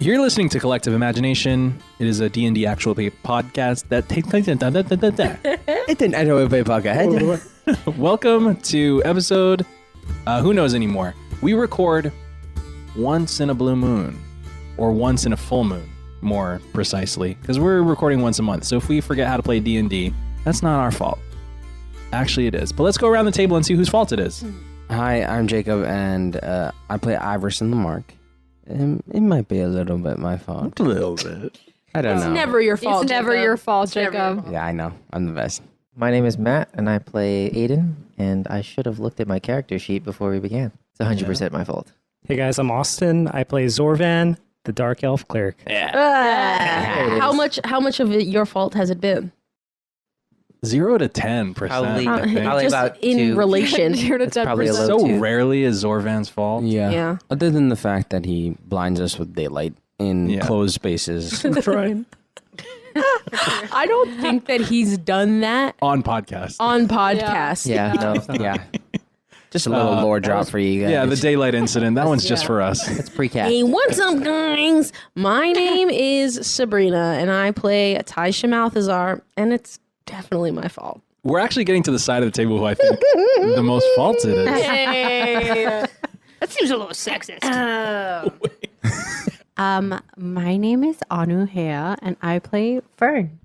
You're listening to Collective Imagination. It is a D&D actual play podcast that takes place. Welcome to episode, who knows anymore. We record once in a blue moon, or once in a full moon, more precisely, because we're recording once a month. So if we forget how to play D&D, that's not our fault. Actually, it is. But let's go around the table and see whose fault it is. Hi, I'm Jacob, and I play Iverson the Mark. It might be a little bit my fault. A little bit. I don't know. It's never your fault. It's never your fault, Jacob. Yeah, I know. I'm the best. My name is Matt, and I play Aiden, and I should have looked at my character sheet before we began. It's 100% my fault. Hey guys, I'm Austin. I play Zorvan, the Dark Elf Cleric. How much of it your fault has it been? 0 to 10%. Probably Just about in 2. relation. It's probably a So low 2. rarely is Zorvan's fault. Yeah. Other than the fact that he blinds us with daylight in closed spaces. Trying. I don't think that he's done that On podcast. on podcast. Yeah, no, yeah. Just a little lore drop for you guys. Yeah, the daylight incident. That one's just for us. It's pre-cast. Hey, what's up, guys? My name is Sabrina, and I play Taisha Malthazar, and it's definitely my fault. We're actually getting to the side of the table who I think the most faulted is. Hey. That seems a little sexist. My name is Anuhea, and I play Fern.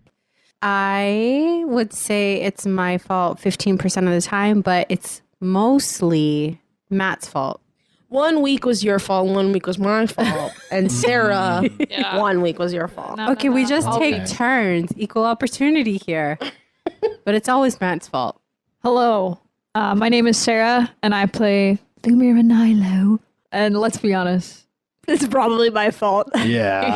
I would say it's my fault 15% of the time, but it's mostly Matt's fault. 1 week was your fault, 1 week was my fault. And Sarah, 1 week was your fault. Okay, we just take turns. Equal opportunity here. But it's always Matt's fault. Hello, my name is Sarah, and I play Lumir Nilo. And let's be honest, it's probably my fault. Yeah.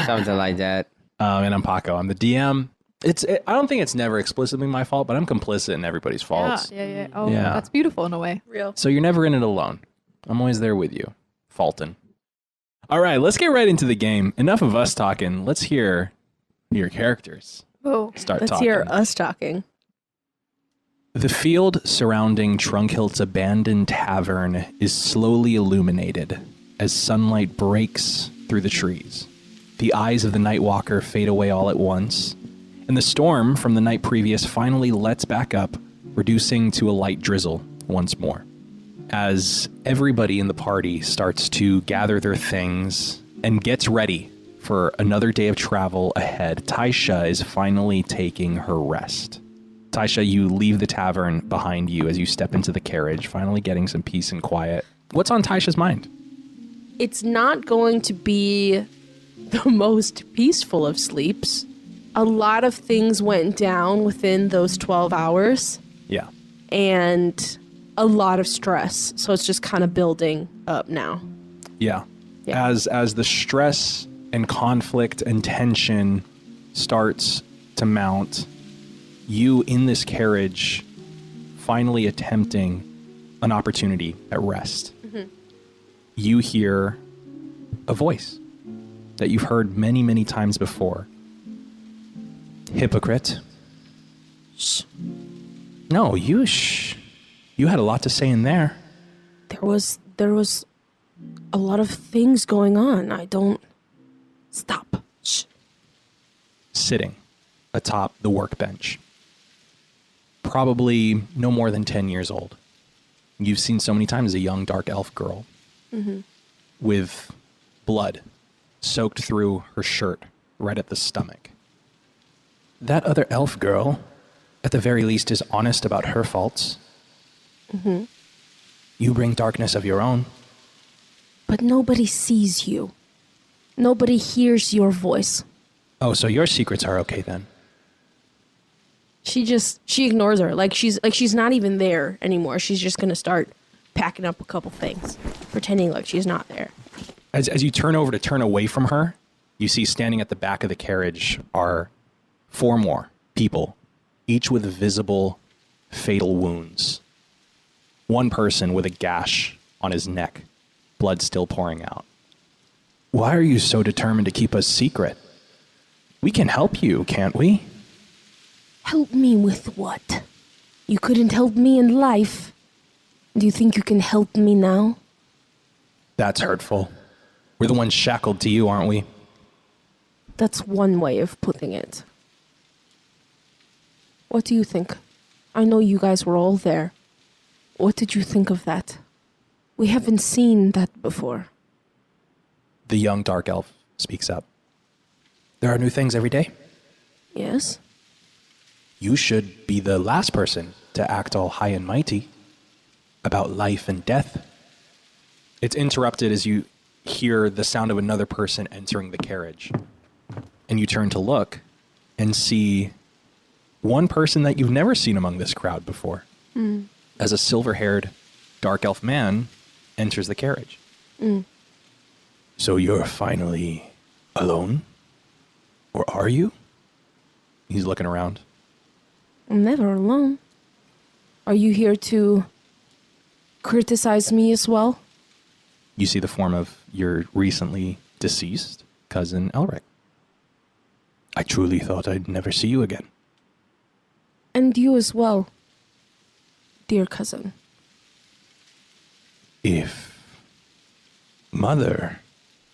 Something like that. And I'm Paco. I'm the DM. I don't think it's never explicitly my fault, but I'm complicit in everybody's faults. Yeah. Oh, Yeah. that's beautiful in a way. Real. So you're never in it alone. I'm always there with you, faultin'. All right, let's get right into the game. Enough of us talking. Let's hear your characters. Oh, Start Let's talking. hear us talking. The field surrounding Trunkhilt's abandoned tavern is slowly illuminated as sunlight breaks through the trees. The eyes of the Nightwalker fade away all at once, and the storm from the night previous finally lets back up, reducing to a light drizzle once more. As everybody in the party starts to gather their things and gets ready for another day of travel ahead, Taisha is finally taking her rest. Taisha, you leave the tavern behind you as you step into the carriage, finally getting some peace and quiet. What's on Taisha's mind? It's not going to be the most peaceful of sleeps. A lot of things went down within those 12 hours. Yeah. And a lot of stress. So it's just kind of building up now. Yeah. Yeah. As the stress and conflict and tension starts to mount, you in this carriage finally attempting an opportunity at rest. Mm-hmm. You hear a voice that you've heard many, many times before. Hypocrite. Shh. No, shh. You had a lot to say in there. There was a lot of things going on. I don't... Stop. Shh. Sitting atop the workbench. Probably no more than 10 years old. You've seen so many times a young dark elf girl with blood soaked through her shirt right at the stomach. That other elf girl, at the very least, is honest about her faults. Mm-hmm. You bring darkness of your own. But nobody sees you. Nobody hears your voice. Oh, so your secrets are okay then? She ignores her. Like she's not even there anymore. She's just gonna start packing up a couple things, pretending like she's not there. As you turn over to turn away from her, you see standing at the back of the carriage are 4 more people, each with visible fatal wounds. One person with a gash on his neck, blood still pouring out. Why are you so determined to keep us secret? We can help you, can't we? Help me with what? You couldn't help me in life. Do you think you can help me now? That's hurtful. We're the ones shackled to you, aren't we? That's one way of putting it. What do you think? I know you guys were all there. What did you think of that? We haven't seen that before. The young dark elf speaks up. There are new things every day. Yes? You should be the last person to act all high and mighty about life and death. It's interrupted as you hear the sound of another person entering the carriage. And you turn to look and see one person that you've never seen among this crowd before. As a silver-haired dark elf man enters the carriage. So you're finally alone? Or are you? He's looking around. I'm never alone. Are you here to criticize me as well? You see the form of your recently deceased cousin Elric. I truly thought I'd never see you again. And you as well, dear cousin. If Mother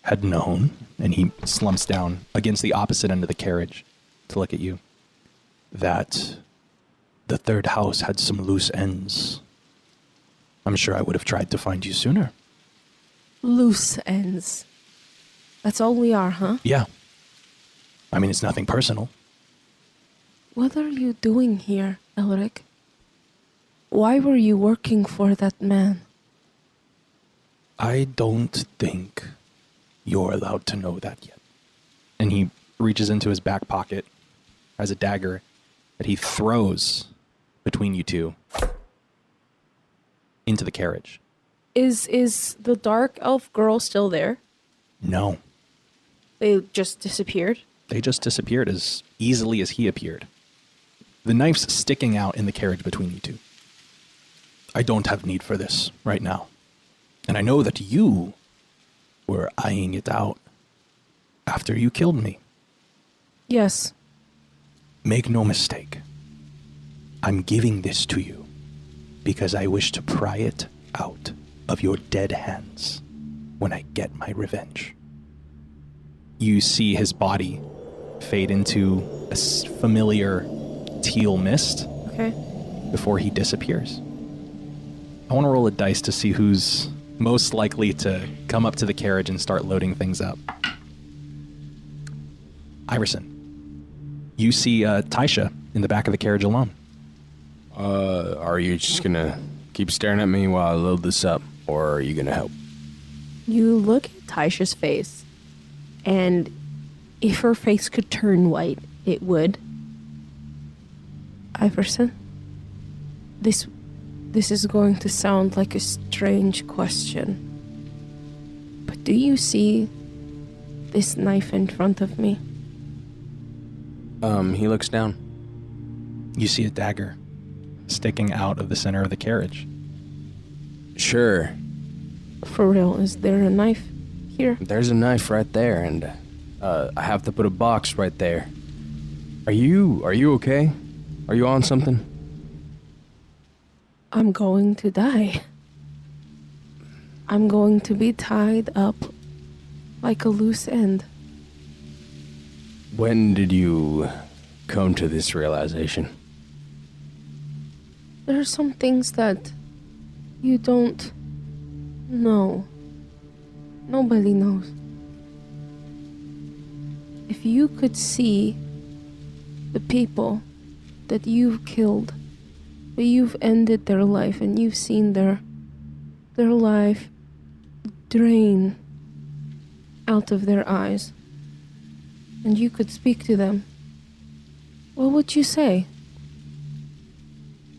had known, and he slumps down against the opposite end of the carriage to look at you, that the third house had some loose ends, I'm sure I would have tried to find you sooner. Loose ends. That's all we are, huh? Yeah. I mean, it's nothing personal. What are you doing here, Elric? Why were you working for that man? I don't think you're allowed to know that yet. And he reaches into his back pocket, has a dagger that he throws between you two into the carriage. Is the dark elf girl still there? No, They just disappeared? they just disappeared as easily as he appeared. The knife's sticking out in the carriage between you two. I don't have need for this right now. And I know that you were eyeing it out after you killed me. Yes. Make no mistake. I'm giving this to you because I wish to pry it out of your dead hands when I get my revenge. You see his body fade into a familiar teal mist Okay. before he disappears. I want to roll a dice to see who's most likely to come up to the carriage and start loading things up. Iverson, you see Taisha in the back of the carriage alone. Are you just gonna keep staring at me while I load this up, or are you gonna help? You look at Taisha's face, and if her face could turn white, it would. Iverson, this is going to sound like a strange question, but do you see this knife in front of me? He looks down. You see a dagger sticking out of the center of the carriage. Sure, For real, is there a knife here? there's a knife right there, and I have to put a box right there. Are you okay? Are you on something? I'm going to die. I'm going to be tied up like a loose end. When did you come to this realization? There are some things that you don't know. Nobody knows. If you could see the people that you've killed, but you've ended their life and you've seen their life drain out of their eyes, and you could speak to them, what would you say?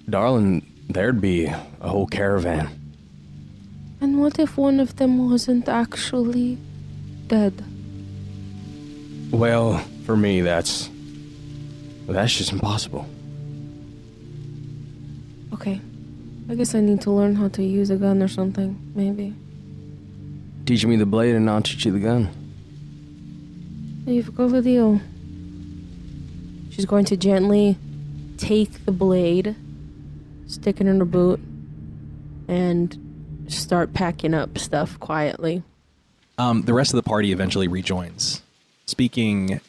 Darling, there'd be a whole caravan. And what if one of them wasn't actually dead? Well, for me, that's just impossible. Okay. I guess I need to learn how to use a gun or something, maybe. Teach me the blade and I'll teach you the gun. You've got a deal. She's going to gently take the blade, stick it in her boot, and start packing up stuff quietly. The rest of the party eventually rejoins. Speaking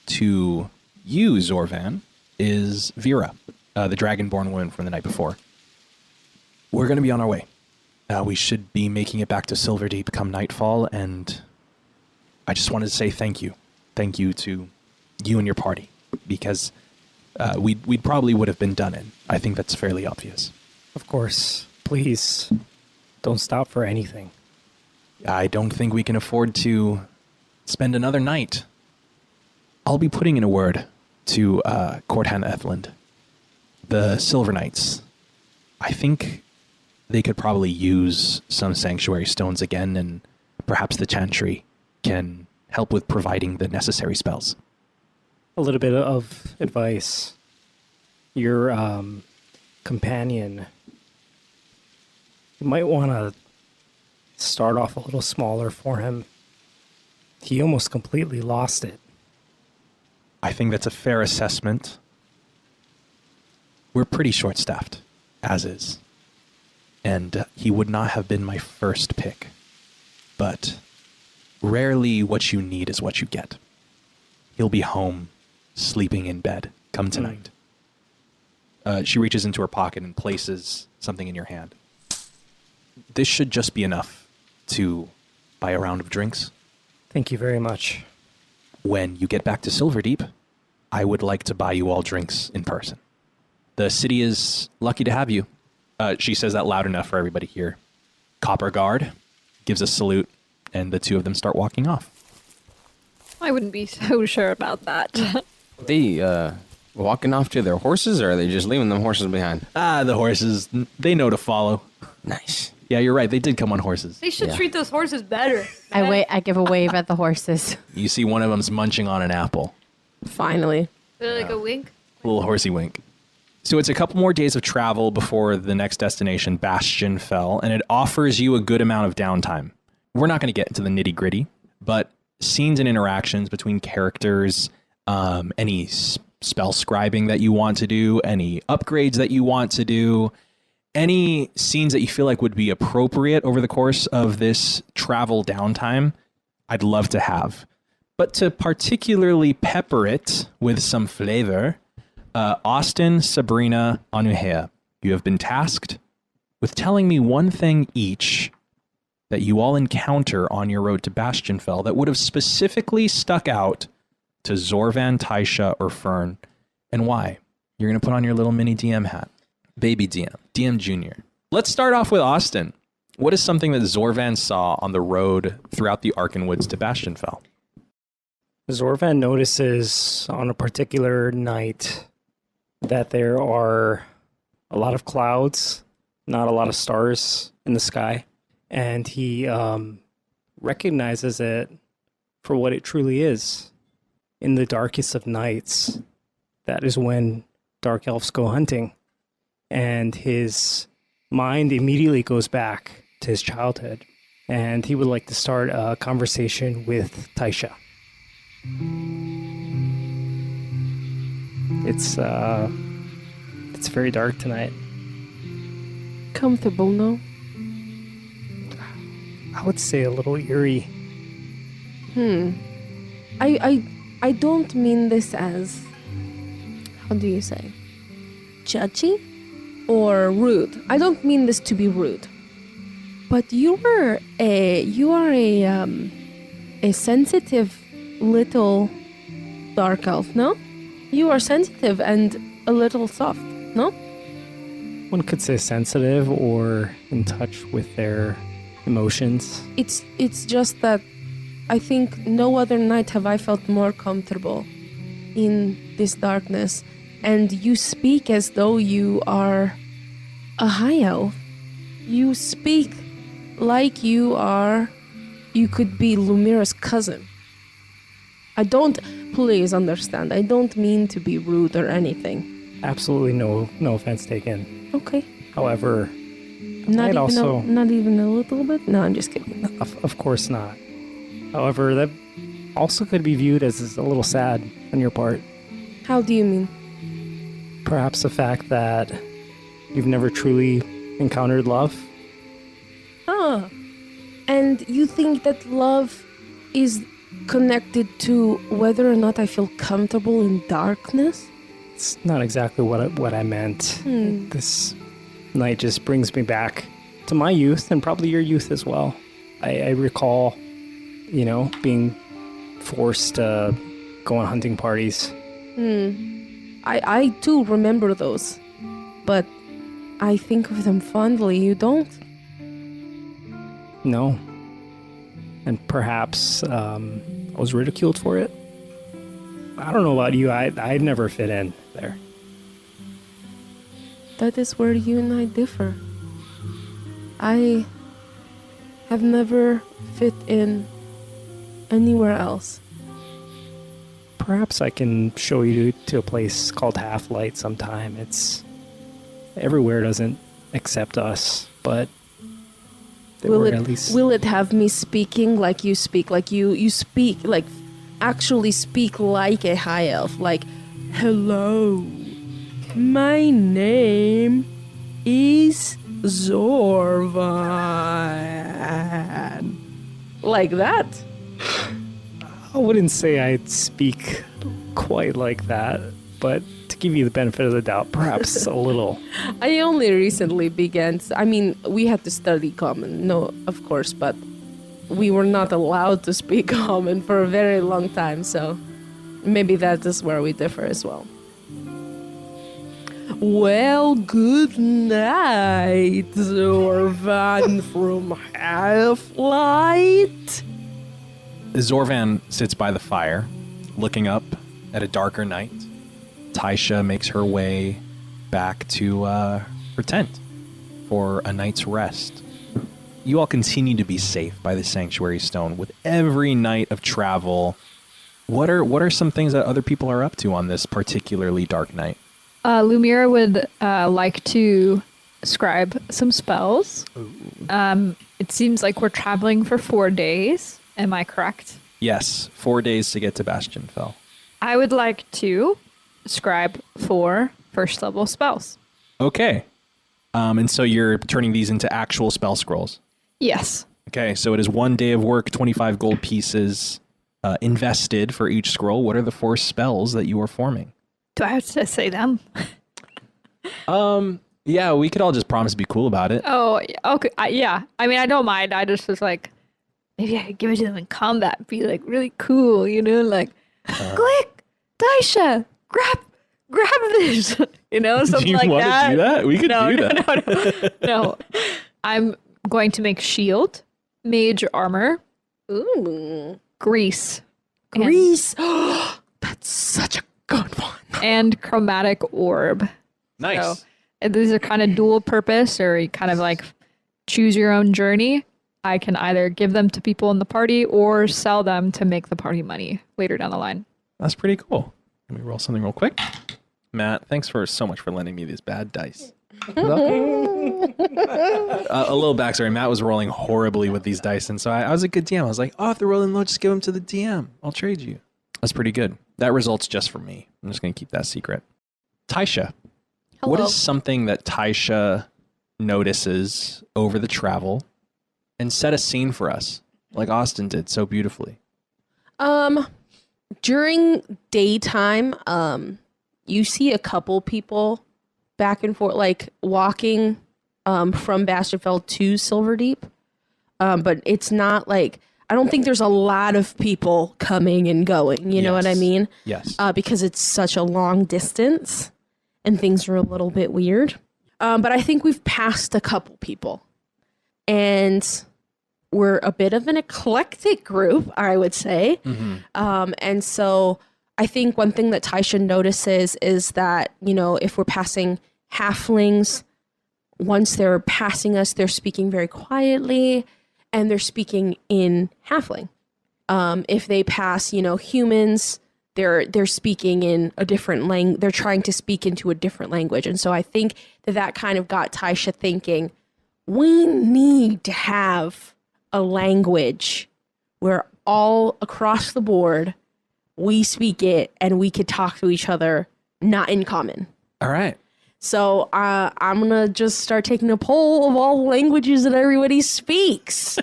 to you, Zorvan, is Vera, the dragonborn woman from the night before. We're going to be on our way. We should be making it back to Silverdeep come nightfall, and I just wanted to say thank you. Thank you to you and your party, because we probably would have been done in. I think that's fairly obvious. Of course. Please, don't stop for anything. I don't think we can afford to spend another night. I'll be putting in a word to Courthan Ethland. The Silver Knights. I think they could probably use some sanctuary stones again, and perhaps the Chantry can help with providing the necessary spells. A little bit of advice. Your companion, you might want to start off a little smaller for him. He almost completely lost it. I think that's a fair assessment. We're pretty short-staffed, as is. And he would not have been my first pick. But rarely what you need is what you get. He'll be home, sleeping in bed, come tonight. She reaches into her pocket and places something in your hand. This should just be enough to buy a round of drinks. Thank you very much. When you get back to Silverdeep, I would like to buy you all drinks in person. The city is lucky to have you. She says that loud enough for everybody here. Copper Guard gives a salute, and the two of them start walking off. I wouldn't be so sure about that. They walking off to their horses, or are they just leaving them horses behind? The horses, they know to follow. Nice. Yeah, you're right. They did come on horses. They should Yeah. treat those horses better. I give a wave at the horses. You see one of them's munching on an apple. Finally. Like a wink. A little horsey wink. So it's a couple more days of travel before the next destination, Bastion Fell, and it offers you a good amount of downtime. We're not going to get into the nitty gritty, but scenes and interactions between characters, any spell scribing that you want to do, any upgrades that you want to do, any scenes that you feel like would be appropriate over the course of this travel downtime, I'd love to have. But to particularly pepper it with some flavor, Austin, Sabrina, Anuhea, you have been tasked with telling me one thing each that you all encounter on your road to Bastionfell that would have specifically stuck out to Zorvan, Taisha, or Fern, and why. You're going to put on your little mini DM hat. Baby DM, DM Junior. Let's start off with Austin. What is something that Zorvan saw on the road throughout the Arkanwoods to Bastionfell? Zorvan notices on a particular night that there are a lot of clouds, not a lot of stars in the sky, and he recognizes it for what it truly is. In the darkest of nights, that is when dark elves go hunting, and his mind immediately goes back to his childhood, and he would like to start a conversation with Taisha. It's very dark tonight. Comfortable, no? I would say a little eerie. I don't mean this as, how do you say, judgy or rude. I don't mean this to be rude. But you are a sensitive little dark elf, no? You are sensitive and a little soft, no? One could say sensitive or in touch with their emotions. It's just that I think no other night have I felt more comfortable in this darkness. And you speak as though you are a high elf. You speak like you could be Lumira's cousin. Please understand, I don't mean to be rude or anything. Absolutely no offense taken. Okay. However, Not might even a little bit? No, I'm just kidding. of course not. However, that also could be viewed as a little sad on your part. How do you mean? Perhaps the fact that you've never truly encountered love. And you think that love is connected to whether or not I feel comfortable in darkness? It's not exactly what I meant. This night just brings me back to my youth and probably your youth as well. I recall, being forced to go on hunting parties. I too remember those, but I think of them fondly. You don't? No. And perhaps I was ridiculed for it. I don't know about you. I'd never fit in there. That is where you and I differ. I have never fit in anywhere else. Perhaps I can show you to a place called Half-Light sometime. Everywhere doesn't accept us, but Will at least it have me speaking like you speak? Like you speak, like actually speak like a high elf? Like, hello, my name is Zorvan. Like that? I wouldn't say I'd speak quite like that, but to give you the benefit of the doubt, perhaps a little. I only recently began. I mean, we had to study common, no, of course, but we were not allowed to speak common for a very long time, so maybe that is where we differ as well. Well, good night, Zorvan from Half-Light. Zorvan sits by the fire, looking up at a darker night. Taisha makes her way back to her tent for a night's rest. You all continue to be safe by the sanctuary stone with every night of travel. What are some things that other people are up to on this particularly dark night? Lumira would like to scribe some spells. It seems like we're traveling for 4 days. Am I correct? Yes, 4 days to get to Bastionfell. I would like to scribe 4 first level spells. Okay. And so you're turning these into actual spell scrolls. Yes. Okay, so it is 1 day of work, 25 gold pieces invested for each scroll. What are the 4 spells that you are forming? Do I have to say them? Yeah, we could all just promise to be cool about it. Oh, okay. Yeah. I mean, I don't mind. I just was like, maybe I could give it to them in combat. Be like really cool, like, quick, Taisha, grab this, something Do you like want that. to do that? We could do that. No. I'm going to make shield, mage armor, Ooh. grease, Grease. That's such a good one. and chromatic orb. Nice. So, and these are kind of dual purpose, or you kind of like choose your own journey. I can either give them to people in the party or sell them to make the party money later down the line. That's pretty cool. Let me roll something real quick. Matt, thanks so much for lending me these bad dice. A little backstory. Matt was rolling horribly with these dice, and so I was a good DM. I was like, if they're rolling low, just give them to the DM. I'll trade you. That's pretty good. That result's just for me. I'm just going to keep that secret. Taisha, what Hello. is something that Taisha notices over the travel and set a scene for us, like Austin did so beautifully? During daytime, you see a couple people back and forth, like walking from Bastionfell to Silverdeep. But it's not like, I don't think there's a lot of people coming and going, you know what I Yes. mean? Yes. Because it's such a long distance and things are a little bit weird. But I think we've passed a couple people. And we're a bit of an eclectic group, I would say. And so I think one thing that Taisha notices is that, if we're passing halflings, once they're passing us, they're speaking very quietly and they're speaking in halfling. If they pass, humans, they're speaking in a different language. They're trying to speak into a different language. And so I think that kind of got Taisha thinking, we need to have a language where all across the board, we speak it and we could talk to each other, not in common. All right. So I'm gonna just start taking a poll of all the languages that everybody speaks.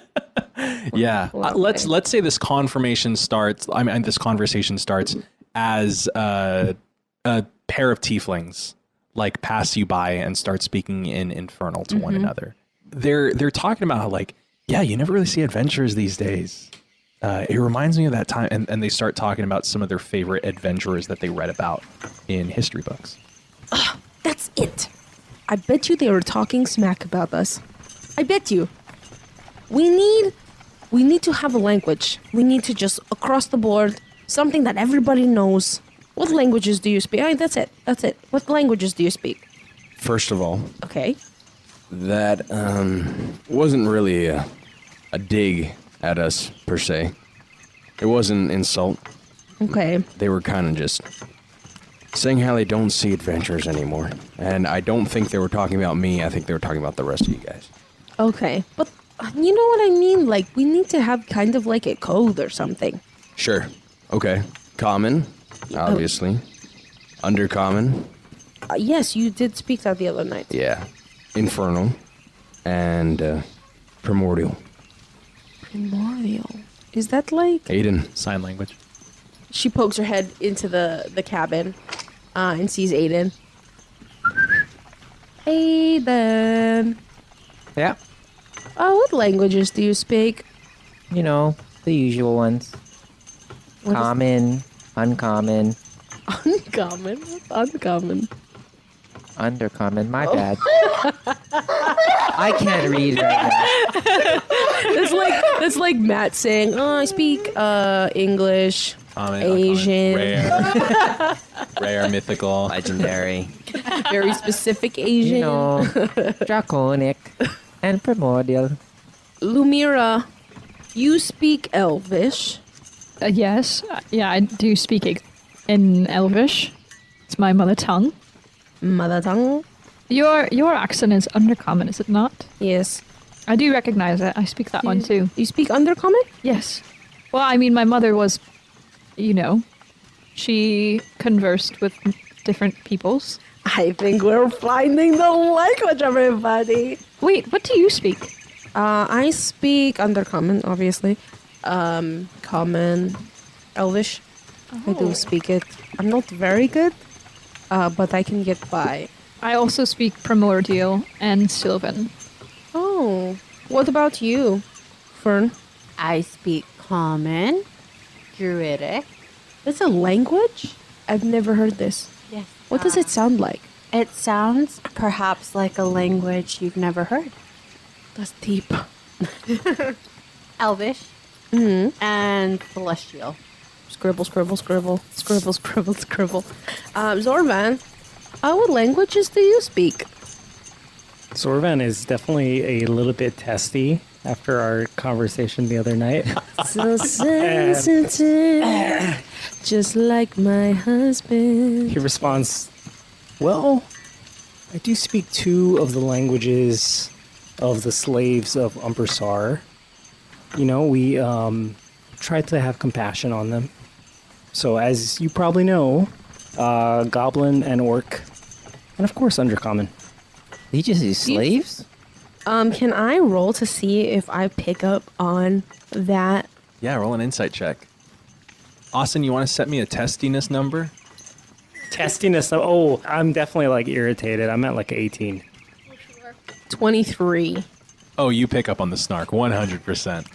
Yeah. Let's say this conversation starts as a pair of tieflings like pass you by and start speaking in Infernal to one another. They're talking about how, like, yeah, you never really see adventurers these days. It reminds me of that time, and they start talking about some of their favorite adventurers that they read about in history books. That's it. I bet you they were talking smack about us. I bet you. We need to have a language. We need to just across the board, something that everybody knows. What languages do you speak? That's it. What languages do you speak? First of all, Okay. that wasn't really a dig at us, per se. It wasn't an insult. Okay. They were kind of just saying how they don't see adventurers anymore. And I don't think they were talking about me. I think they were talking about the rest of you guys. Okay. But you know what I mean? Like, we need to have kind of like a code or something. Sure. Okay. Common, obviously. Undercommon, Yes, you did speak that the other night. yeah. Infernal. And primordial. Primordial. Is that like... Aiden. Sign language. She pokes her head into the cabin and sees Aiden. Aiden. Yeah. Oh, what languages do you speak? You know, the usual ones. What is- Common, uncommon, Uncommon? What's uncommon? undercommon. My bad. I can't read right That's like Matt saying, "Oh, I speak English, Common, Asian, rare, mythical. Legendary. very specific Asian." You know, draconic, and primordial. Lumira, you speak Elvish. Yes. Yeah, I do speak in Elvish. It's my mother tongue. Mother tongue? Your accent is undercommon, is it not? Yes. I do recognize it. I speak that one too. You speak undercommon? Yes. Well, I mean, my mother was, she conversed with different peoples. I think we're finding the language, everybody. Wait, what do you speak? I speak undercommon, obviously. Common, Elvish. I do speak it. I'm not very good, but I can get by. I also speak Primordial and Sylvan. Oh, what about you, Fern? I speak Common, Druidic. That's a language? I've never heard this. Yes. What does it sound like? It sounds perhaps like a language you've never heard. That's deep. Elvish and Celestial. Scribble, scribble, scribble, scribble, scribble, scribble. Zorvan, what languages do you speak? Zorvan is definitely a little bit testy after our conversation the other night. So sensitive, just like my husband. He responds, well, I do speak 2 of the languages of the slaves of Umbersar. You know, we try to have compassion on them. So as you probably know, Goblin and Orc, and of course Undercommon. Did you say slaves? Can I roll to see if I pick up on that? Yeah, roll an insight check. Austin, you want to set me a testiness number? Testiness, oh, I'm definitely like irritated. I'm at like 18. 23. Oh, you pick up on the snark, 100%.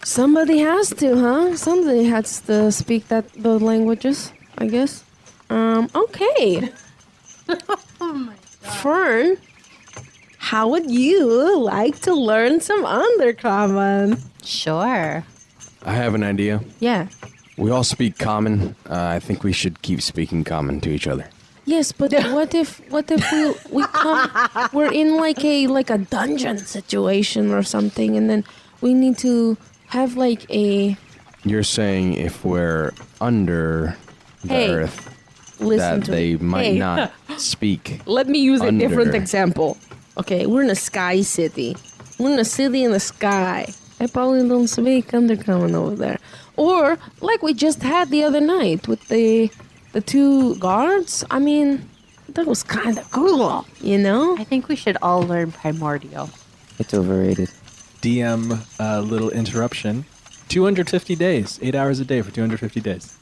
Somebody has to, huh? Somebody has to speak the languages, I guess. Okay. Fern, how would you like to learn some Undercommon? Sure. I have an idea. Yeah. We all speak common. I think we should keep speaking common to each other. Yes, but what if we come, we're in like a dungeon situation or something, and then we need to have like a You're saying if we're under the Hey, earth, listen that to they me. might Hey. not speak. Let me use a different Under. example. Okay, we're in a sky city. We're in a city in the sky. I probably don't speak Undercommon over there. Or like we just had the other night with the 2 guards. I mean, that was kind of cool, you know? I think we should all learn primordial. It's overrated. DM little interruption. 250 days, 8 hours a day for 250 days.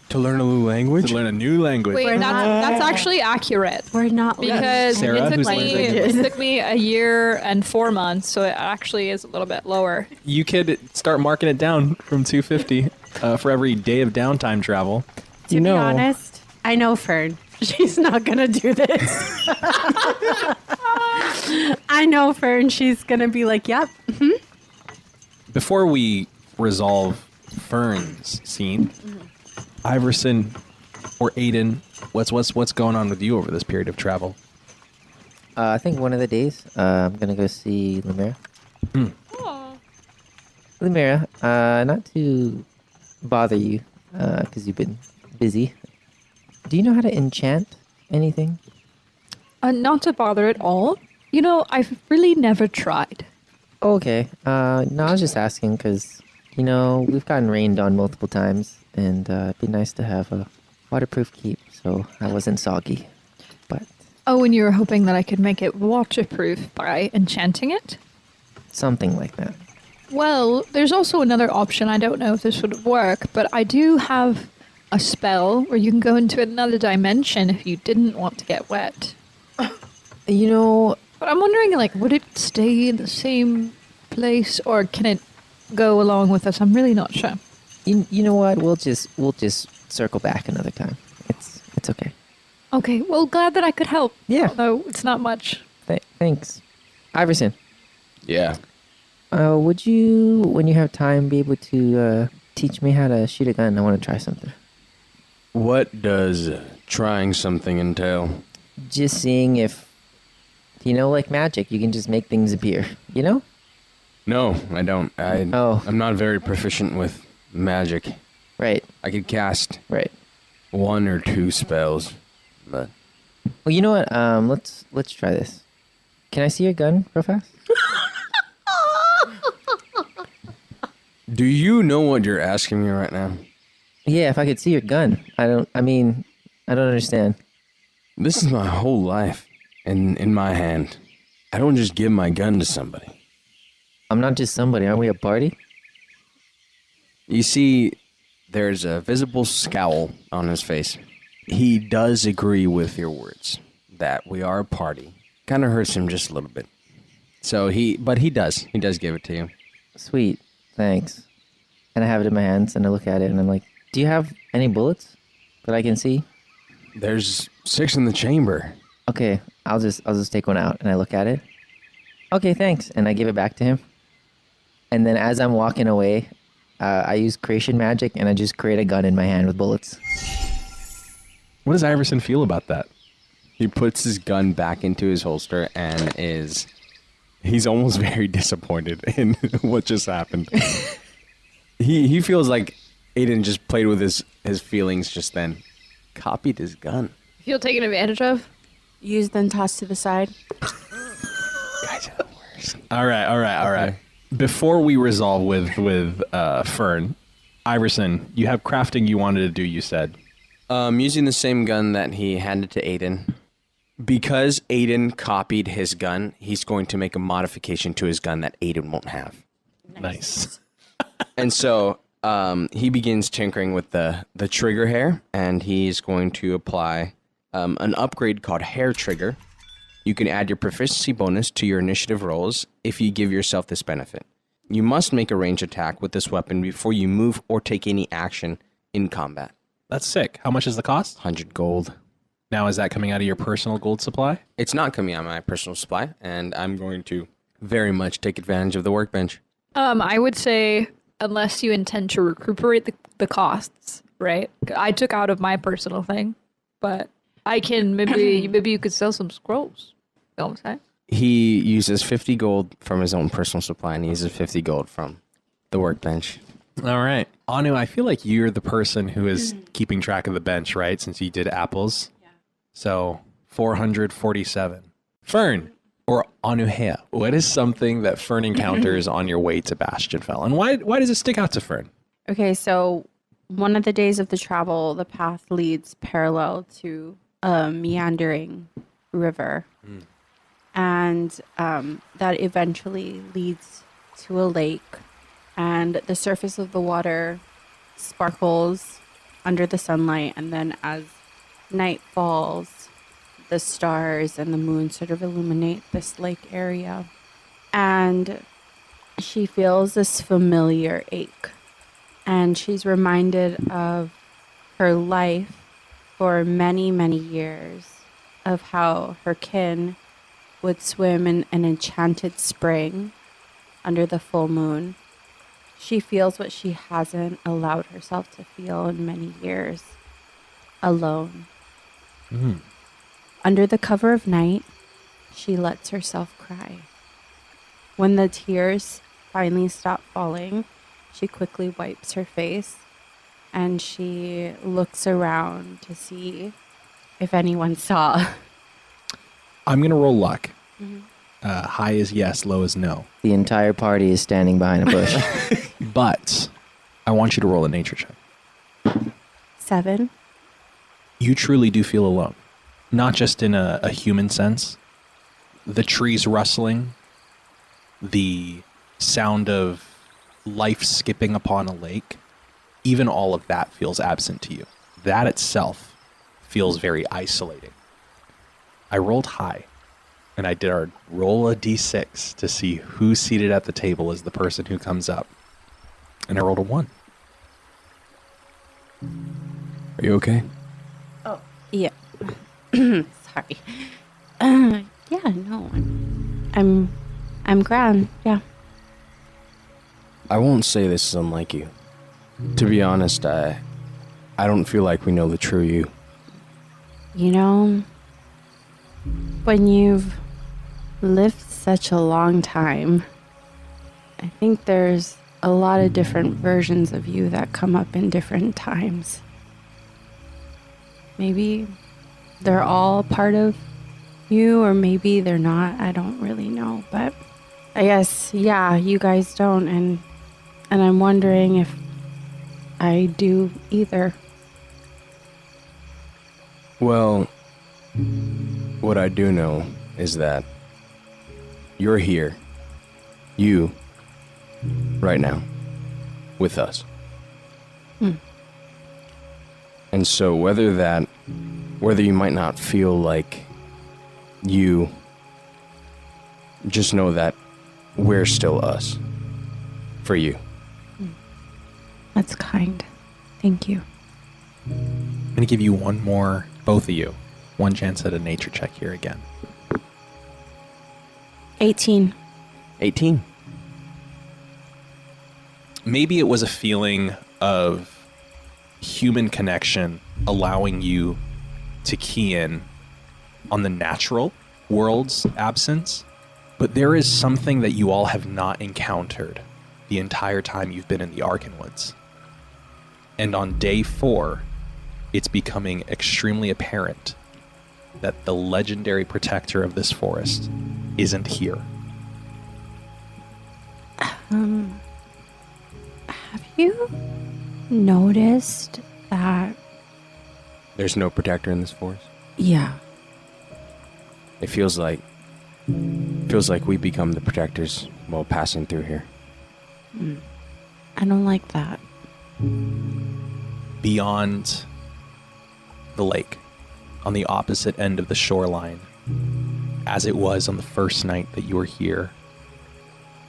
To learn a new language? To learn a new language. Wait, that's actually accurate. We're not Because Sarah, who's it took me a year and 4 months, so it actually is a little bit lower. You could start marking it down from 250 for every day of downtime travel. To be honest, I know Fern. She's not gonna do this. I know Fern. She's gonna be like, "Yep." Before we resolve Fern's scene, Iverson or Aiden, what's going on with you over this period of travel? I think one of the days I'm gonna go see Lumira. Lumira, not to bother you, because you've been busy. Do you know how to enchant anything? Not to bother at all. You know, I've really never tried. Okay. No, I was just asking because, we've gotten rained on multiple times, and it'd be nice to have a waterproof keep so I wasn't soggy. But Oh, and you were hoping that I could make it waterproof by enchanting it? something like that. Well, there's also another option. I don't know if this would work, but I do have a spell where you can go into another dimension if you didn't want to get wet. You know, But I'm wondering, would it stay in the same place, or can it go along with us? I'm really not sure. you know what? We'll just circle back another time. It's okay. Okay, well, glad that I could help. Yeah. Although it's not much. Thanks. Iverson, Yeah. would you, when you have time, be able to teach me how to shoot a gun? I want to try something. What does trying something entail? Just seeing if, like magic, you can just make things appear, No, I don't. I'm not very proficient with magic. Right, I could cast right. 1 or 2 spells, but Well, you know what? Let's try this. Can I see your gun real fast? do you know what you're asking me right now? Yeah, if I could see your gun. I don't understand. This is my whole life in my hand. I don't just give my gun to somebody. I'm not just somebody. Aren't we a party? You see, there's a visible scowl on his face. He does agree with your words that we are a party. Kind of hurts him just a little bit. But he does give it to you. Sweet. Thanks. And I have it in my hands, and I look at it, and I'm like, do you have any bullets that I can see? There's 6 in the chamber. Okay, I'll just take one out, and I look at it. Okay, thanks, and I give it back to him. And then as I'm walking away, I use creation magic, and I just create a gun in my hand with bullets. What does Iverson feel about that? He puts his gun back into his holster and he's almost very disappointed in what just happened. He feels like Aiden just played with his feelings just then. Copied his gun. Feel taken advantage of? Used then tossed to the side. Guys are the worst. All right. Before we resolve with Fern, Iverson, you have crafting you wanted to do, you said. Using the same gun that he handed to Aiden. Because Aiden copied his gun, he's going to make a modification to his gun that Aiden won't have. Nice. And so he begins tinkering with the trigger hair, and he's going to apply an upgrade called Hair Trigger. You can add your proficiency bonus to your initiative rolls if you give yourself this benefit. You must make a range attack with this weapon before you move or take any action in combat. That's sick. How much is the cost? 100 gold. Now, is that coming out of your personal gold supply? It's not coming out of my personal supply, and I'm going to very much take advantage of the workbench. I would say, unless you intend to recuperate the costs, right? I took out of my personal thing, but I can maybe you could sell some scrolls. You know what I'm saying? He uses 50 gold from his own personal supply, and he uses 50 gold from the workbench. All right. Anu, I feel like you're the person who is keeping track of the bench, right? Since you did apples. Yeah. So 447. Fern or Anuhea, what is something that Fern encounters on your way to Bastionfell? And why does it stick out to Fern? Okay, so one of the days of the travel, the path leads parallel to a meandering river. And that eventually leads to a lake. And the surface of the water sparkles under the sunlight. And then as night falls, the stars and the moon sort of illuminate this lake area. And she feels this familiar ache. And she's reminded of her life for many, many years, of how her kin would swim in an enchanted spring under the full moon. She feels what she hasn't allowed herself to feel in many years, alone. Under the cover of night, she lets herself cry. When the tears finally stop falling, she quickly wipes her face and she looks around to see if anyone saw. I'm going to roll luck. High is yes, low is no. The entire party is standing behind a bush. But I want you to roll a nature check. 7. You truly do feel alone. Not just in a human sense. The trees rustling, the sound of life skipping upon a lake, even all of that feels absent to you. That itself feels very isolating. I rolled high, and I did our roll a d6 to see who's seated at the table as the person who comes up. And I rolled a 1. Are you okay? Yeah. Sorry. Yeah, no. I'm grand. Yeah. I won't say this is unlike you. To be honest, I don't feel like we know the true you. You know, when you've lived such a long time, I think there's a lot of different versions of you that come up in different times. Maybe they're all part of you, or maybe they're not. I don't really know, but I guess, yeah, you guys don't, and I'm wondering if I do either. Well, what I do know is that you're here. You, right now, with us. And so whether you might not feel like you, just know that we're still us. For you. That's kind. Thank you. I'm going to give you one more, both of you, one chance at a nature check here again. 18. 18. Maybe it was a feeling of human connection allowing you to key in on the natural world's absence, but there is something that you all have not encountered the entire time you've been in the Arkanwoods. And on day 4, it's becoming extremely apparent that the legendary protector of this forest isn't here. Have you noticed that? There's no protector in this forest. Yeah. It feels like we become the protectors while passing through here. I don't like that. Beyond the lake, on the opposite end of the shoreline, as it was on the first night that you were here,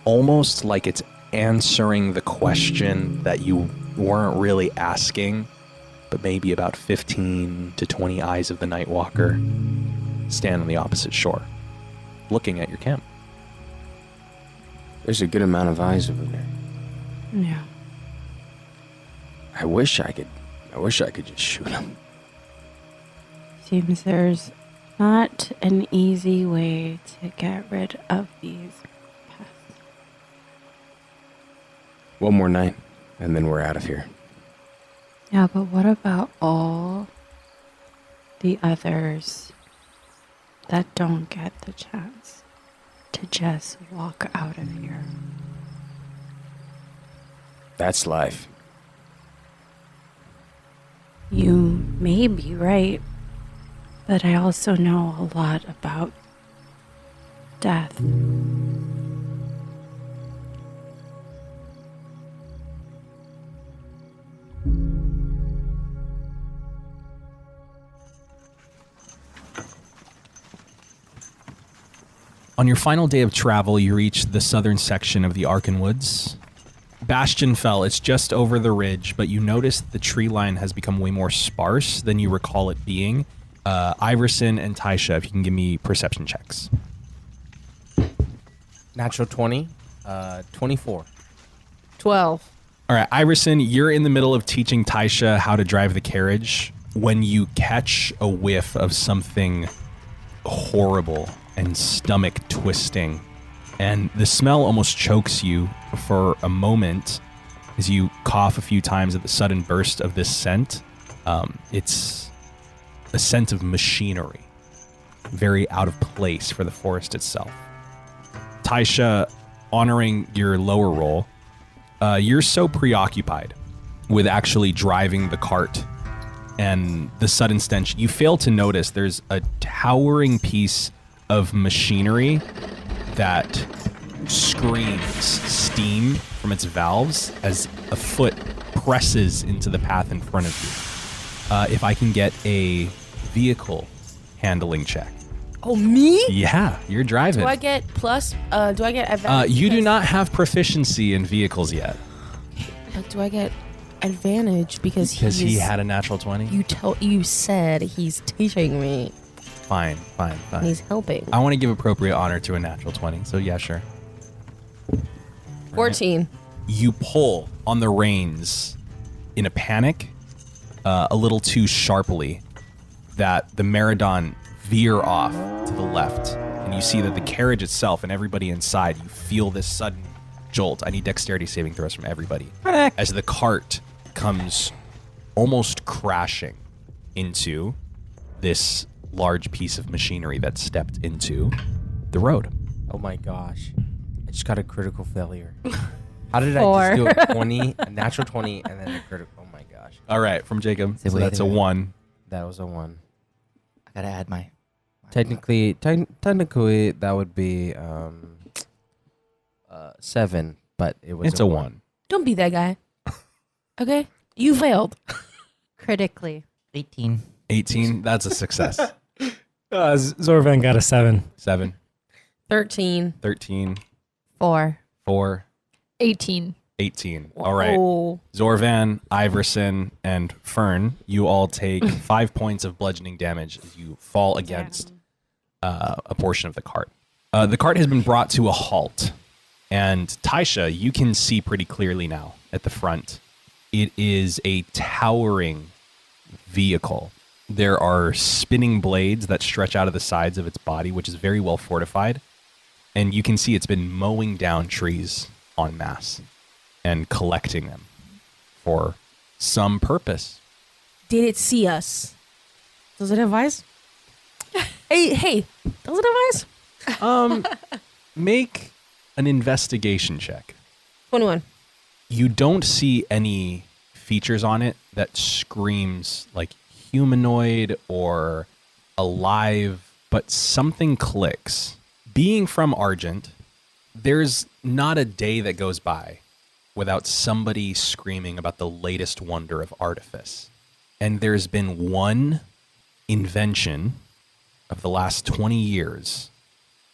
almost like it's answering the question that you weren't really asking, but maybe about 15 to 20 eyes of the Nightwalker stand on the opposite shore, looking at your camp. There's a good amount of eyes over there. Yeah. I wish I could just shoot them. Seems there's not an easy way to get rid of these pests. One more night, and then we're out of here. Yeah, but what about all the others that don't get the chance to just walk out of here? That's life. You may be right. But I also know a lot about death. On your final day of travel, you reach the southern section of the Arkanwoods. Bastion fell. It's just over the ridge, but you notice the tree line has become way more sparse than you recall it being. Iverson and Taisha, if you can give me perception checks. Natural 20, 24. 12. All right, Iverson, you're in the middle of teaching Taisha how to drive the carriage when you catch a whiff of something horrible and stomach twisting. And the smell almost chokes you for a moment as you cough a few times at the sudden burst of this scent. It's a scent of machinery, very out of place for the forest itself. Taisha, honoring your lower roll, you're so preoccupied with actually driving the cart and the sudden stench, you fail to notice there's a towering piece of machinery that screams steam from its valves as a foot presses into the path in front of you. If I can get a vehicle handling check. Oh, me? Yeah, you're driving. Do I get plus? Do I get advantage? You do not have proficiency in vehicles yet. But do I get advantage because he had a natural 20? You said he's teaching me. Fine. And he's helping. I want to give appropriate honor to a natural 20, so yeah, sure. 14. You pull on the reins in a panic, a little too sharply, that the Meridon veer off to the left, and you see that the carriage itself and everybody inside, you feel this sudden jolt. I need dexterity saving throws from everybody. As the cart comes almost crashing into this large piece of machinery that stepped into the road. Oh my gosh. I just got a critical failure. How did 4. I just do a 20, a natural 20, and then a critical? Oh my gosh. All right, from Jacob. So So wait that's a a minute. 1. That was a 1. I gotta add my. Technically, that would be 7, but it was It's a 1. Don't be that guy. Okay? You failed. Critically. 18. 18, that's a success. Zorvan got a 7. 7, 13. 13, 4. 4, 18. 18. All right. Oh. Zorvan, Iverson, and Fern, you all take 5 points of bludgeoning damage as you fall against a portion of the cart. The cart has been brought to a halt, and Taisha, you can see pretty clearly now at the front. It is a towering vehicle. There are spinning blades that stretch out of the sides of its body, which is very well fortified, and you can see it's been mowing down trees en masse and collecting them for some purpose. Did it see us? Does it have eyes? Hey, does it have eyes? Make an investigation check. 21. You don't see any features on it that screams like humanoid or alive, but something clicks. Being from Argent, there's not a day that goes by without somebody screaming about the latest wonder of artifice. And there's been one invention of the last 20 years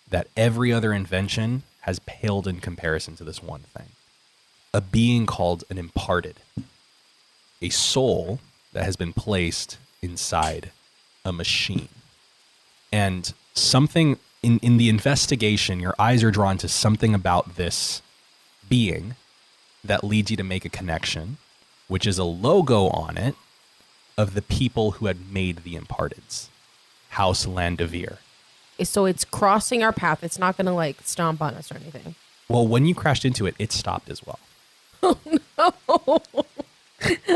that every other invention has paled in comparison to this one thing. A being called an imparted. A soul that has been placed inside a machine. And something in the investigation, your eyes are drawn to something about this being that leads you to make a connection, which is a logo on it of the people who had made the imparteds. House Landavir. So it's crossing our path. It's not going to like stomp on us or anything. Well, when you crashed into it, it stopped as well.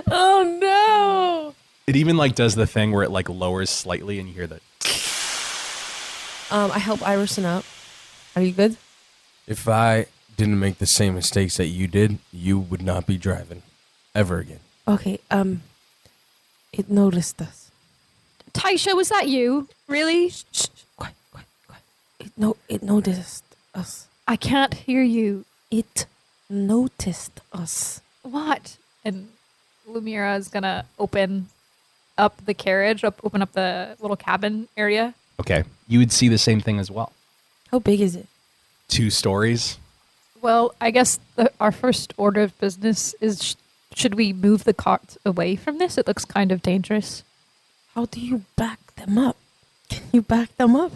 Oh no. It even like does the thing where it like lowers slightly and you hear the I help Iverson up. Are you good? If I didn't make the same mistakes that you did, you would not be driving ever again. Okay, it noticed us. Taisha, was that you? Really? Shh, quiet. It noticed us. I can't hear you. It noticed us. What? And Lumira is gonna open up the carriage, open up the little cabin area. Okay. You would see the same thing as well. How big is it? 2 stories. Well, I guess our first order of business is should we move the cart away from this? It looks kind of dangerous. How do you back them up? Can you back them up?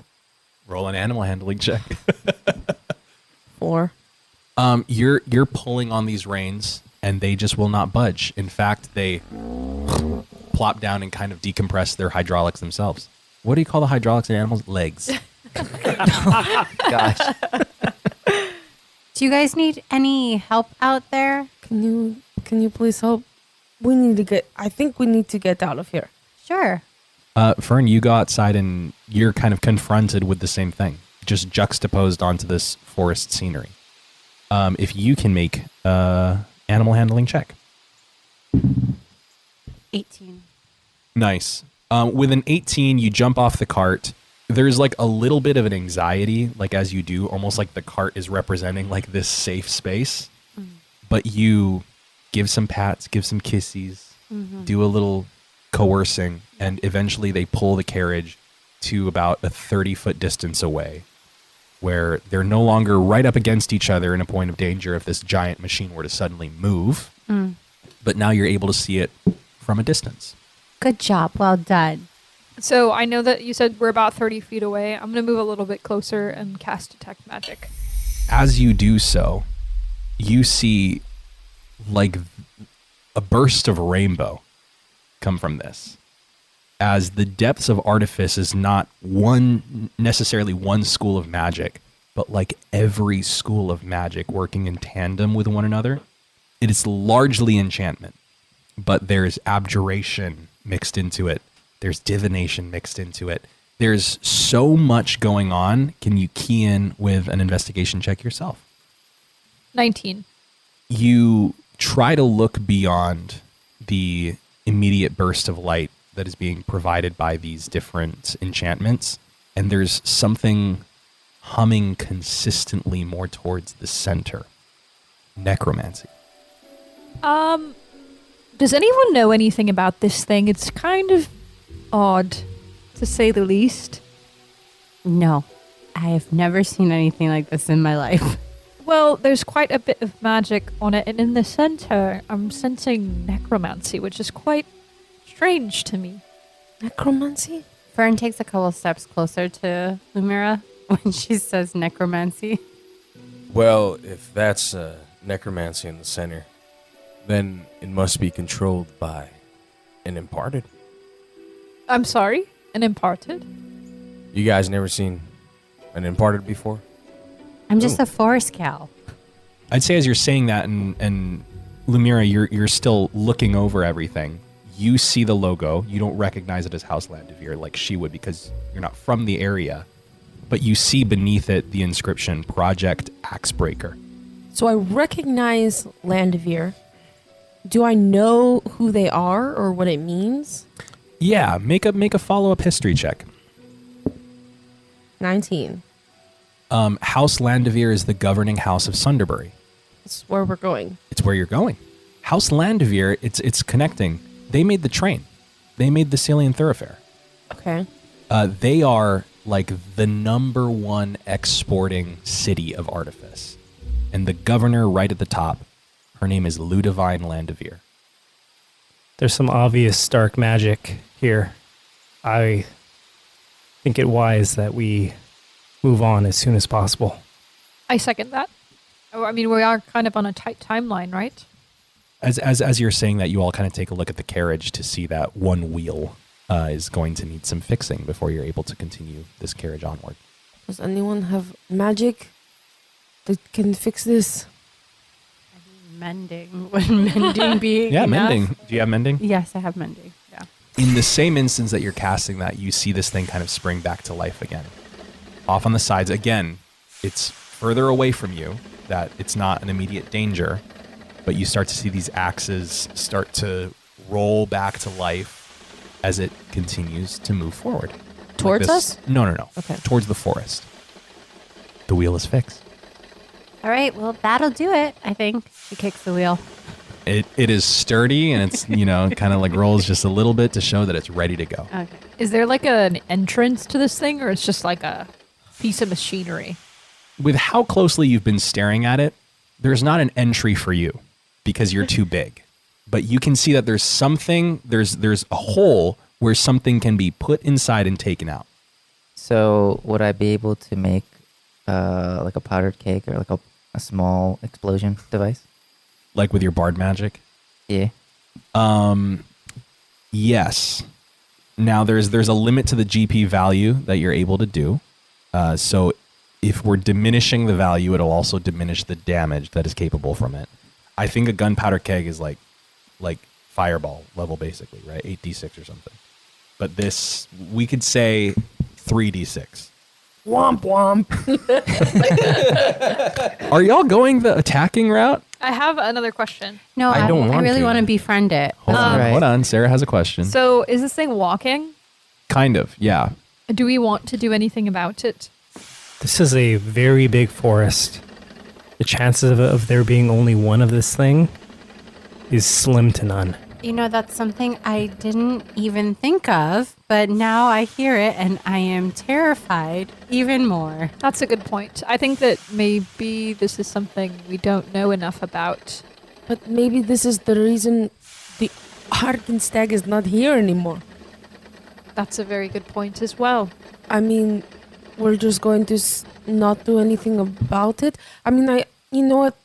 Roll an animal handling check. 4. You're pulling on these reins and they just will not budge. In fact, they plop down and kind of decompress their hydraulics themselves. What do you call the hydraulics in animals? Legs. Gosh. Do you guys need any help out there? Can you please help? I think we need to get out of here. Sure. Fern, you go outside and you're kind of confronted with the same thing, just juxtaposed onto this forest scenery. If you can make animal handling check. 18. Nice. With an 18, you jump off the cart. There's like a little bit of an anxiety, like as you do, almost like the cart is representing like this safe space. But you give some pats, give some kisses, do a little coercing, and eventually they pull the carriage to about a 30-foot distance away, where they're no longer right up against each other in a point of danger if this giant machine were to suddenly move. But now you're able to see it from a distance. Good job. Well done. So I know that you said we're about 30 feet away. I'm going to move a little bit closer and cast Detect Magic. As you do so, you see like a burst of rainbow come from this. As the depths of artifice is not necessarily one school of magic, but like every school of magic working in tandem with one another. It is largely enchantment, but there's abjuration mixed into it. There's divination mixed into it. There's so much going on. Can you key in with an investigation check yourself? 19. You try to look beyond the immediate burst of light that is being provided by these different enchantments, and there's something humming consistently more towards the center. Necromancy. Does anyone know anything about this thing? It's kind of odd, to say the least. No, I have never seen anything like this in my life. Well, there's quite a bit of magic on it, and in the center, I'm sensing necromancy, which is quite strange to me. Necromancy? Fern takes a couple steps closer to Lumira when she says necromancy. Well, if that's necromancy in the center, then it must be controlled by an imparted. I'm sorry? An imparted? You guys never seen an imparted before? I'm just a forest cow. I'd say as you're saying that, and Lumira, you're still looking over everything. You see the logo. You don't recognize it as House Landevere like she would because you're not from the area. But you see beneath it the inscription Project Axebreaker. So I recognize Landevere. Do I know who they are or what it means? Yeah, make a follow-up history check. 19. House Landevere is the governing house of Sunderbury. That's where we're going. It's where you're going. House Landevere, it's connecting. They made the train. They made the Celian Thoroughfare. Okay. They are like the number one exporting city of artifice. And the governor right at the top, her name is Ludivine Landevere. There's some obvious dark magic here. I think it wise that we move on as soon as possible. I second that. Oh, I mean, we are kind of on a tight timeline, right? As you're saying that, you all kind of take a look at the carriage to see that one wheel is going to need some fixing before you're able to continue this carriage onward. Does anyone have magic that can fix this? Mending. Would mending be Yeah, enough? mending. Do you have mending? Yes, I have mending. Yeah. In the same instance that you're casting that, you see this thing kind of spring back to life again. Off on the sides. Again, it's further away from you, that it's not an immediate danger, but you start to see these axes start to roll back to life as it continues to move forward. Towards this. us? No. Okay. Towards the forest. The wheel is fixed. All right, well, that'll do it, I think. She kicks the wheel. It is sturdy and it's, kind of like rolls just a little bit to show that it's ready to go. Okay. Is there like an entrance to this thing, or it's just like a piece of machinery? With how closely you've been staring at it, there's not an entry for you because you're too big. But you can see that there's something, there's a hole where something can be put inside and taken out. So would I be able to make like a powdered cake or like a small explosion device? Like with your bard magic? Yeah. Yes. Now there's a limit to the GP value that you're able to do. So if we're diminishing the value, it'll also diminish the damage that is capable from it. I think a gunpowder keg is like fireball level basically, right? 8d6 or something. But this, we could say 3d6. Womp womp. Are y'all going the attacking route? I have another question. No, I don't want really to. want to befriend it. Hold on, right. hold on. Sarah has a question. So is this thing walking? Kind of, yeah. Do we want to do anything about it? This is a very big forest. The chances of there being only one of this thing is slim to none. You know, that's something I didn't even think of, but now I hear it and I am terrified even more. That's a good point. I think that maybe this is something we don't know enough about. But maybe this is the reason the Arkenstag is not here anymore. That's a very good point as well. I mean, we're just going to not do anything about it. I mean, you know what?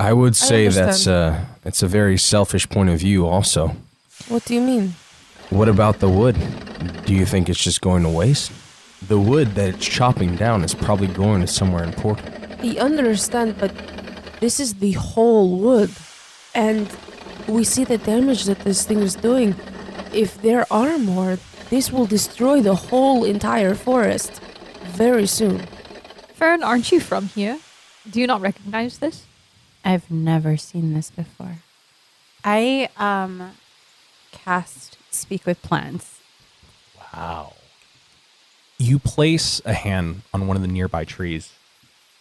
I would say understand. it's a very selfish point of view also. What do you mean? What about the wood? Do you think it's just going to waste? The wood that it's chopping down is probably going to somewhere important. I understand, but this is the whole wood. And we see the damage that this thing is doing. If there are more, this will destroy the whole entire forest very soon. Fern, aren't you from here? Do you not recognize this? I've never seen this before. I cast Speak with Plants. Wow. You place a hand on one of the nearby trees,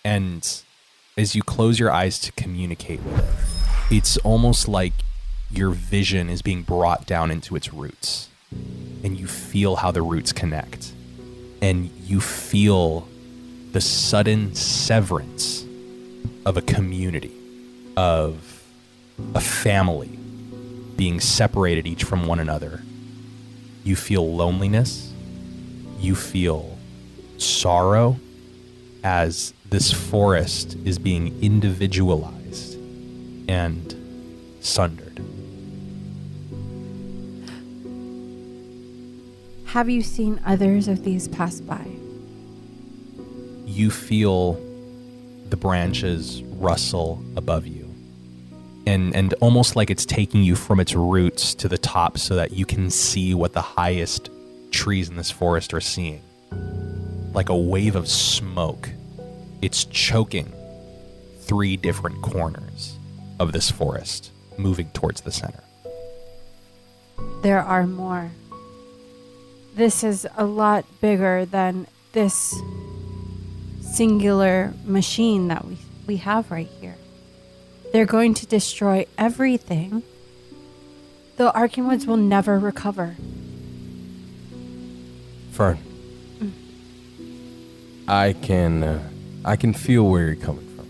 and as you close your eyes to communicate with it, it's almost like your vision is being brought down into its roots, and you feel how the roots connect, and you feel the sudden severance of a community, of a family being separated each from one another. You feel loneliness. You feel sorrow as this forest is being individualized and sundered. Have you seen others of these pass by? You feel the branches rustle above you, and almost like it's taking you from its roots to the top so that you can see what the highest trees in this forest are seeing. Like a wave of smoke, it's choking 3 different corners of this forest, moving towards the center. There are more. This is a lot bigger than this singular machine that we have right here. They're going to destroy everything. The Arkanwoods will never recover. Fern, I can feel where you're coming from,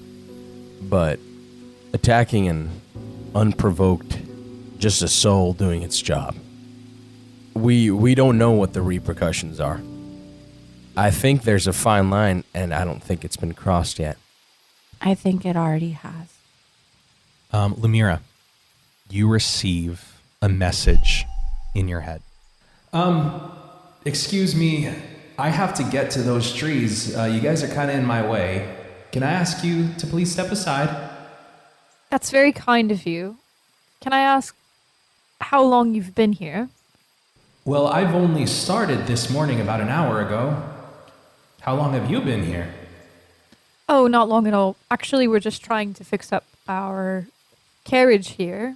but attacking an unprovoked, just a soul doing its job. We don't know what the repercussions are. I think there's a fine line, and I don't think it's been crossed yet. I think it already has. Lemira, you receive a message in your head. Excuse me, I have to get to those trees. You guys are kind of in my way. Can I ask you to please step aside? That's very kind of you. Can I ask how long you've been here? Well, I've only started this morning about an hour ago. How long have you been here? Oh, not long at all. Actually, we're just trying to fix up our carriage here.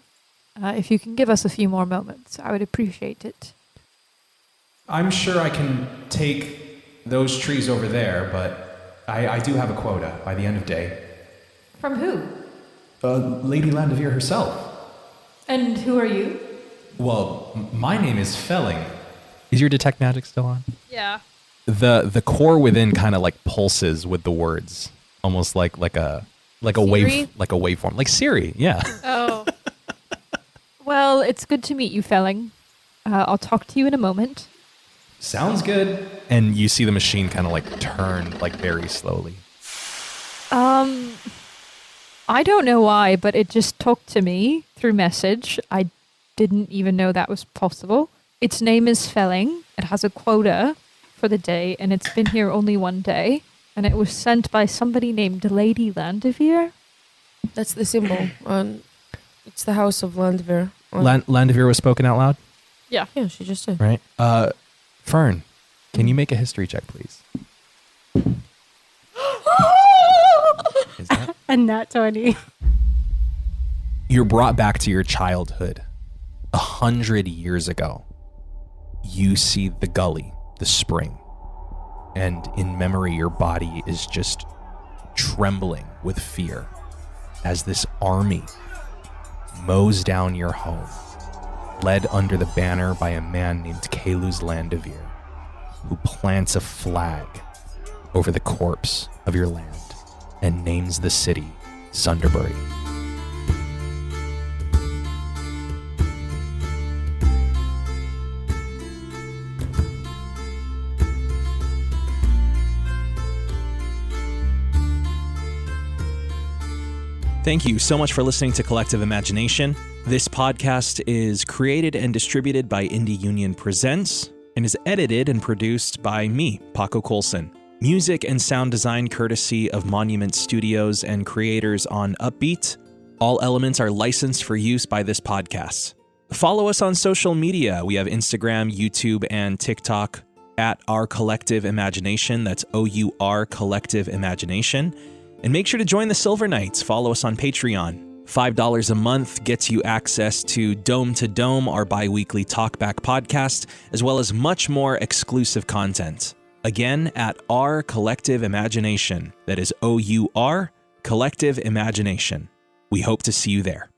If you can give us a few more moments, I would appreciate it. I'm sure I can take those trees over there, but I do have a quota by the end of day. From who? Lady Landavere herself. And who are you? Well, my name is Felling. Is your detect magic still on? Yeah. The core within kind of like pulses with the words, almost like a waveform, like Siri. Yeah. Oh. Well, it's good to meet you, Felling. I'll talk to you in a moment. Sounds good. And you see the machine kind of like turn like very slowly. I don't know why, but it just talked to me through message. I didn't even know that was possible. Its name is Felling. It has a quota for the day, and it's been here only one day. And it was sent by somebody named Lady Landavere. That's the symbol. It's the house of Landavere. Landavere was spoken out loud, Yeah, she just said. right? Fern, can you make a history check, please? Is that? And nat 20. You're brought back to your childhood 100 years ago. You see the gully, the spring, and in memory your body is just trembling with fear as this army mows down your home, led under the banner by a man named Kaluz Landavere, who plants a flag over the corpse of your land and names the city Sunderbury. Thank you so much for listening to Collective Imagination. This podcast is created and distributed by Indie Union Presents and is edited and produced by me, Paco Coulson. Music and sound design courtesy of Monument Studios and creators on Upbeat. All elements are licensed for use by this podcast. Follow us on social media. We have Instagram, YouTube, and TikTok at Our Collective Imagination. That's OUR Collective Imagination. And make sure to join the Silver Knights. Follow us on Patreon. $5 a month gets you access to Dome to Dome, our bi-weekly talkback podcast, as well as much more exclusive content. Again, at Our Collective Imagination. That is OUR Collective Imagination. We hope to see you there.